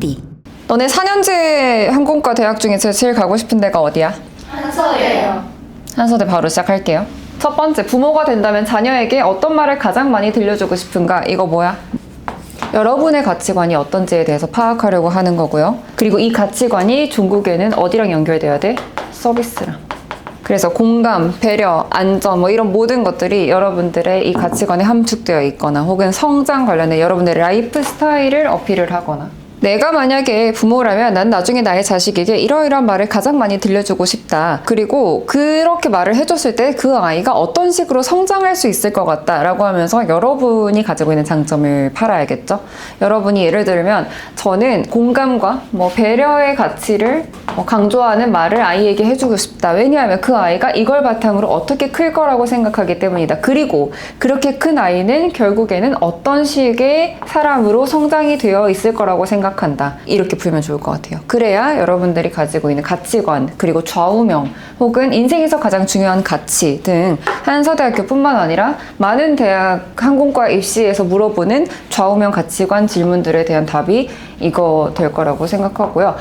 어디? 너네 4년제 항공과 대학 중에서 제일 가고 싶은 데가 어디야? 한서대요. 한서대 바로 시작할게요. 첫 번째, 부모가 된다면 자녀에게 어떤 말을 가장 많이 들려주고 싶은가? 이거 뭐야? 여러분의 가치관이 어떤지에 대해서 파악하려고 하는 거고요. 그리고 이 가치관이 종국에는 어디랑 연결돼야 돼? 서비스랑. 그래서 공감, 배려, 안전 뭐 이런 모든 것들이 여러분들의 이 가치관에 함축되어 있거나 혹은 성장 관련해 여러분들의 라이프 스타일을 어필을 하거나, 내가 만약에 부모라면 난 나중에 나의 자식에게 이러이러한 말을 가장 많이 들려주고 싶다. 그리고 그렇게 말을 해줬을 때 그 아이가 어떤 식으로 성장할 수 있을 것 같다 라고 하면서 여러분이 가지고 있는 장점을 팔아야겠죠. 여러분이 예를 들면 저는 공감과 뭐 배려의 가치를 강조하는 말을 아이에게 해주고 싶다. 왜냐하면 그 아이가 이걸 바탕으로 어떻게 클 거라고 생각하기 때문이다. 그리고 그렇게 큰 아이는 결국에는 어떤 식의 사람으로 성장이 되어 있을 거라고 생각한다. 이렇게 풀면 좋을 것 같아요. 그래야 여러분들이 가지고 있는 가치관, 그리고 좌우명, 혹은 인생에서 가장 중요한 가치 등 한서대학교뿐만 아니라 많은 대학 항공과 입시에서 물어보는 좌우명 가치관 질문들에 대한 답이 이거 될 거라고 생각하고요.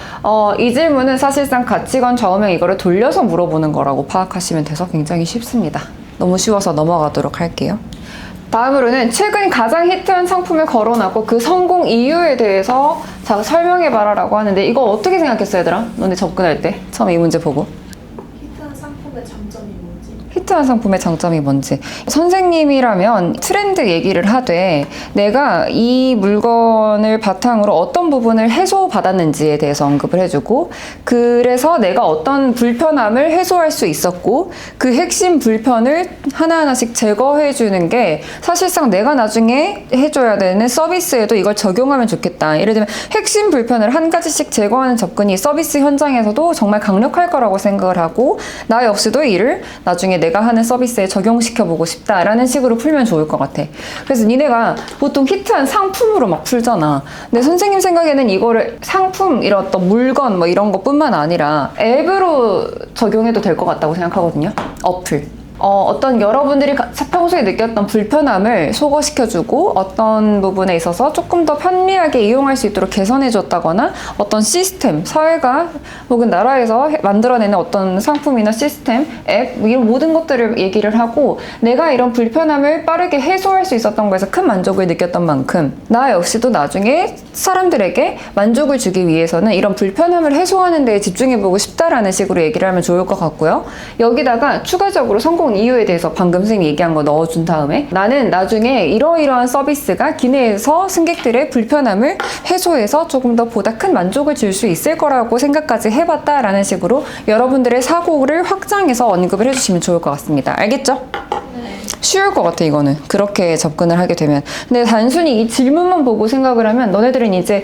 이 질문은 사실상 가치관, 좌우명 이거를 돌려서 물어보는 거라고 파악하시면 돼서 굉장히 쉽습니다. 너무 쉬워서 넘어가도록 할게요. 다음으로는 최근 가장 히트한 상품을 거론하고 그 성공 이유에 대해서 자, 설명해봐라 라고 하는데, 이거 어떻게 생각했어 얘들아? 너네 접근할 때 처음 이 문제 보고. 히트한 상품의 장점이 뭐지? 히트한 상품의 장점이 뭔지. 선생님이라면 트렌드 얘기를 하되 내가 이 물건을 바탕으로 어떤 부분을 해소받았는지에 대해서 언급을 해주고, 그래서 내가 어떤 불편함을 해소할 수 있었고 그 핵심 불편을 하나하나씩 제거해주는 게 사실상 내가 나중에 해줘야 되는 서비스에도 이걸 적용하면 좋겠다. 예를 들면 핵심 불편을 한 가지씩 제거하는 접근이 서비스 현장에서도 정말 강력할 거라고 생각을 하고, 나 역시도 이를 나중에 내가 하는 서비스에 적용시켜보고 싶다라는 식으로 풀면 좋을 것 같아. 그래서 니네가 보통 히트한 상품으로 막 풀잖아. 근데 선생님 생각에는 이거를 상품, 이런 어떤 물건 뭐 이런 것뿐만 아니라 앱으로 적용해도 될 것 같다고 생각하거든요. 어플. 어떤 여러분들이 평소에 느꼈던 불편함을 소거시켜주고 어떤 부분에 있어서 조금 더 편리하게 이용할 수 있도록 개선해줬다거나, 어떤 시스템, 사회가 혹은 나라에서 만들어내는 어떤 상품이나 시스템, 앱 이런 모든 것들을 얘기를 하고, 내가 이런 불편함을 빠르게 해소할 수 있었던 거에서 큰 만족을 느꼈던 만큼 나 역시도 나중에 사람들에게 만족을 주기 위해서는 이런 불편함을 해소하는 데에 집중해보고 싶다라는 식으로 얘기를 하면 좋을 것 같고요. 여기다가 추가적으로 성공 이유에 대해서 방금 선생님이 얘기한 거 넣어준 다음에, 나는 나중에 이러이러한 서비스가 기내에서 승객들의 불편함을 해소해서 조금 더 보다 큰 만족을 줄 수 있을 거라고 생각까지 해봤다라는 식으로 여러분들의 사고를 확장해서 언급을 해주시면 좋을 것 같습니다. 알겠죠? 쉬울 것 같아 이거는, 그렇게 접근을 하게 되면. 근데 단순히 이 질문만 보고 생각을 하면 너네들은 이제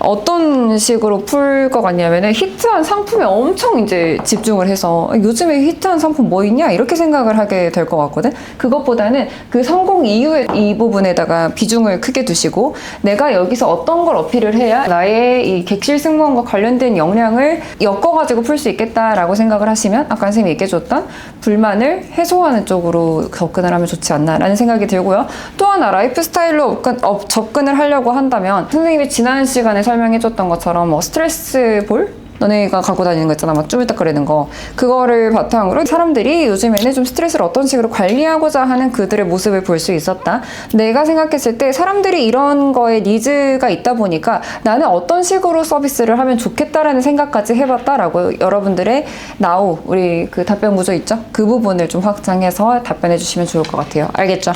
어떤 식으로 풀 것 같냐면은 히트한 상품에 엄청 이제 집중을 해서 요즘에 히트한 상품 뭐 있냐 이렇게 생각을 하게 될 것 같거든. 그것보다는 그 성공 이유의 이 부분에다가 비중을 크게 두시고, 내가 여기서 어떤 걸 어필을 해야 나의 이 객실 승무원과 관련된 역량을 엮어가지고 풀 수 있겠다라고 생각을 하시면 아까 선생님이 얘기해줬던 불만을 해소하는 쪽으로 접근을 하면 좋지 않나라는 생각이 들고요. 또 하나, 라이프 스타일로 접근을 하려고 한다면 선생님이 지난 시간에 설명해줬던 것처럼 뭐 스트레스 볼? 너네가 갖고 다니는 거 있잖아, 막 쭈물딱거리는 거. 그거를 바탕으로 사람들이 요즘에는 좀 스트레스를 어떤 식으로 관리하고자 하는 그들의 모습을 볼 수 있었다. 내가 생각했을 때 사람들이 이런 거에 니즈가 있다 보니까 나는 어떤 식으로 서비스를 하면 좋겠다라는 생각까지 해봤다라고 여러분들의 나우, 우리 그 답변 구조 있죠? 그 부분을 좀 확장해서 답변해 주시면 좋을 것 같아요. 알겠죠?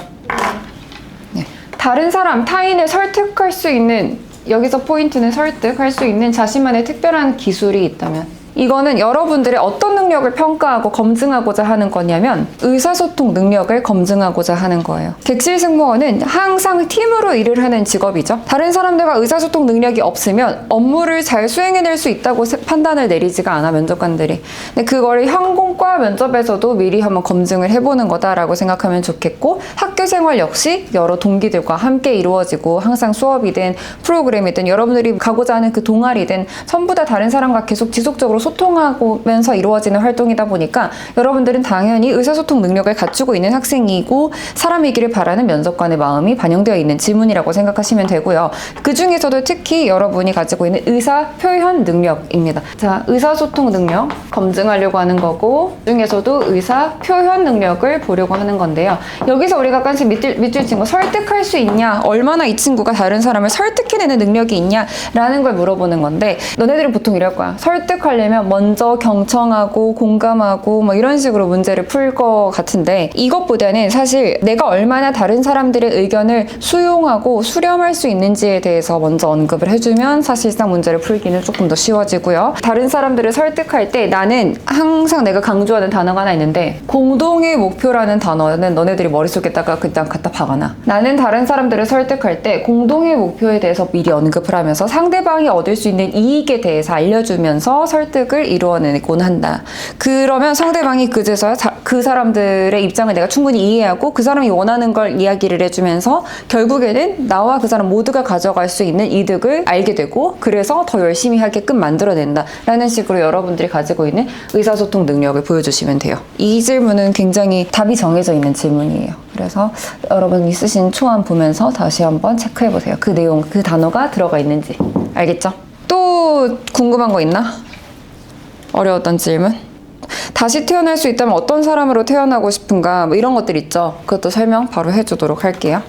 네. 다른 사람, 타인을 설득할 수 있는, 여기서 포인트는 설득할 수 있는 자신만의 특별한 기술이 있다면, 이거는 여러분들의 어떤 능력을 평가하고 검증하고자 하는 거냐면 의사소통 능력을 검증하고자 하는 거예요. 객실 승무원은 항상 팀으로 일을 하는 직업이죠. 다른 사람들과 의사소통 능력이 없으면 업무를 잘 수행해낼 수 있다고 판단을 내리지가 않아, 면접관들이. 근데 그거를 항공과 면접에서도 미리 한번 검증을 해보는 거다라고 생각하면 좋겠고, 학교 생활 역시 여러 동기들과 함께 이루어지고 항상 수업이든 프로그램이든 여러분들이 가고자 하는 그 동아리든 전부 다 다른 사람과 계속 지속적으로 소통하면서 이루어지는 활동이다 보니까 여러분들은 당연히 의사소통 능력을 갖추고 있는 학생이고 사람이기를 바라는 면접관의 마음이 반영되어 있는 질문이라고 생각하시면 되고요. 그 중에서도 특히 여러분이 가지고 있는 의사 표현 능력입니다. 자, 의사소통 능력 검증하려고 하는 거고 그 중에서도 의사 표현 능력을 보려고 하는 건데요. 여기서 우리가 약간씩 밑줄 친구 설득할 수 있냐, 얼마나 이 친구가 다른 사람을 설득해내는 능력이 있냐라는 걸 물어보는 건데 너네들은 보통 이럴 거야. 설득하려면 먼저 경청하고 공감하고 뭐 이런 식으로 문제를 풀 것 같은데 이것보다는 사실 내가 얼마나 다른 사람들의 의견을 수용하고 수렴할 수 있는지에 대해서 먼저 언급을 해주면 사실상 문제를 풀기는 조금 더 쉬워지고요. 다른 사람들을 설득할 때 나는 항상 내가 강조하는 단어가 하나 있는데 공동의 목표라는 단어는 너네들이 머릿속에다가 그냥 갖다 박아놔. 나는 다른 사람들을 설득할 때 공동의 목표에 대해서 미리 언급을 하면서 상대방이 얻을 수 있는 이익에 대해서 알려주면서 설득을 이루어내곤 한다. 그러면 상대방이 그제서야 그 사람들의 입장을 내가 충분히 이해하고 그 사람이 원하는 걸 이야기를 해주면서 결국에는 나와 그 사람 모두가 가져갈 수 있는 이득을 알게 되고 그래서 더 열심히 하게끔 만들어낸다 라는 식으로 여러분들이 가지고 있는 의사소통 능력을 보여주시면 돼요. 이 질문은 굉장히 답이 정해져 있는 질문이에요. 그래서 여러분이 쓰신 초안 보면서 다시 한번 체크해보세요. 그 내용, 그 단어가 들어가 있는지. 알겠죠? 또 궁금한 거 있나? 어려웠던 질문? 다시 태어날 수 있다면 어떤 사람으로 태어나고 싶은가? 뭐 이런 것들 있죠? 그것도 설명 바로 해주도록 할게요.